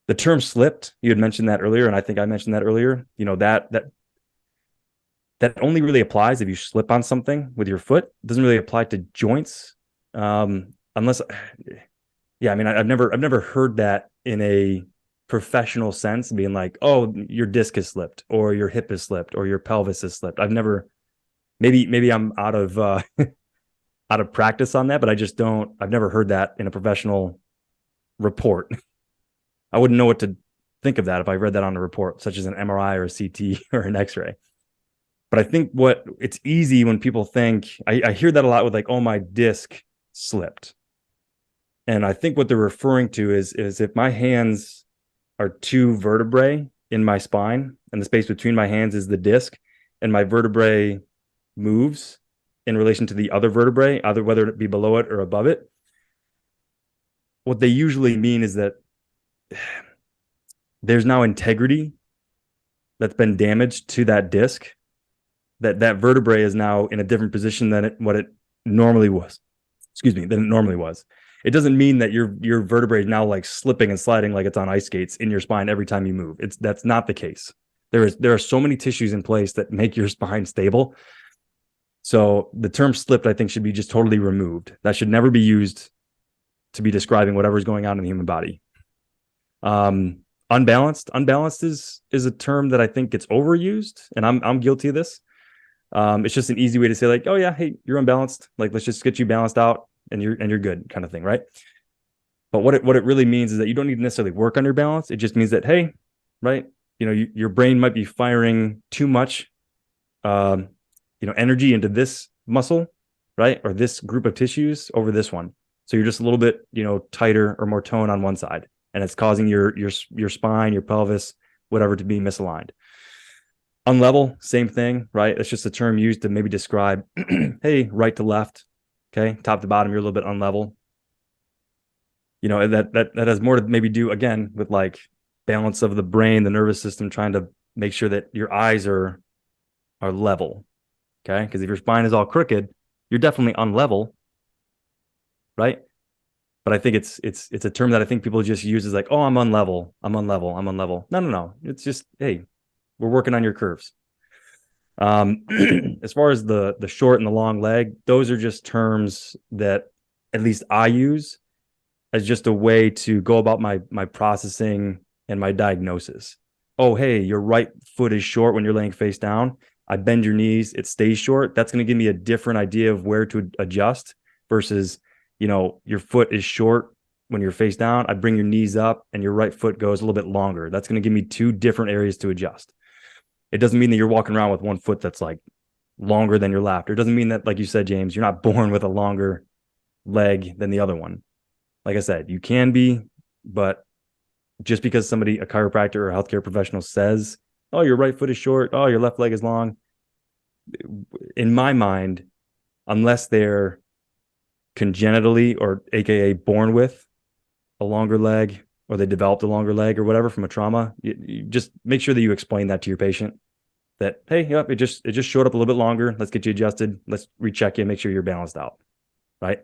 The term slipped, you had mentioned that earlier, and I think I mentioned that earlier. That only really applies if you slip on something with your foot. It doesn't really apply to joints, unless, yeah. I mean, I've never heard that in a professional sense, being like, "Oh, your disc has slipped, or your hip has slipped, or your pelvis has slipped." I've never. Maybe I'm out of practice on that, but I just don't. I've never heard that in a professional report. I wouldn't know what to think of that if I read that on a report, such as an MRI or a CT or an X-ray. But I think what it's easy when people think, I hear that a lot with like, oh, my disc slipped. And I think what they're referring to is if my hands are two vertebrae in my spine and the space between my hands is the disc and my vertebrae moves in relation to the other vertebrae, either whether it be below it or above it, what they usually mean is that there's now integrity that's been damaged to that disc, that vertebrae is now in a different position than what it normally was. Excuse me, than it normally was. It doesn't mean that your vertebrae is now like slipping and sliding like it's on ice skates in your spine every time you move. That's not the case. There are so many tissues in place that make your spine stable. So the term slipped, I think, should be just totally removed. That should never be used to be describing whatever's going on in the human body. Unbalanced is a term that I think gets overused, and I'm guilty of this. It's just an easy way to say like, oh yeah, hey, you're unbalanced. Like, let's just get you balanced out, and you're good, kind of thing, right? But what it really means is that you don't need to necessarily work on your balance. It just means that, hey, right, your brain might be firing too much, energy into this muscle, right, or this group of tissues over this one. So you're just a little bit, tighter or more tone on one side, and it's causing your spine, your pelvis, whatever, to be misaligned. Unlevel, same thing, right? It's just a term used to maybe describe, hey, right to left, okay, top to bottom, you're a little bit unlevel. That has more to maybe do again with like balance of the brain, the nervous system, trying to make sure that your eyes are level, okay? Because if your spine is all crooked, you're definitely unlevel, right? But I think it's a term that I think people just use as like, oh, I'm unlevel, I'm unlevel, I'm unlevel. No. It's just, hey, we're working on your curves. As far as the short and the long leg, those are just terms that at least I use as just a way to go about my processing and my diagnosis. Oh, hey, your right foot is short when you're laying face down. I bend your knees, it stays short. That's going to give me a different idea of where to adjust versus, your foot is short when you're face down. I bring your knees up and your right foot goes a little bit longer. That's going to give me two different areas to adjust. It doesn't mean that you're walking around with one foot that's like longer than your left. It doesn't mean that, like you said, James, you're not born with a longer leg than the other one. Like I said, you can be, but just because a chiropractor or a healthcare professional says, oh, your right foot is short, oh, your left leg is long, in my mind, unless they're congenitally or AKA born with a longer leg, or they developed a longer leg or whatever from a trauma, you just make sure that you explain that to your patient that, hey, yep, it just showed up a little bit longer. Let's get you adjusted. Let's recheck you, make sure you're balanced out. Right.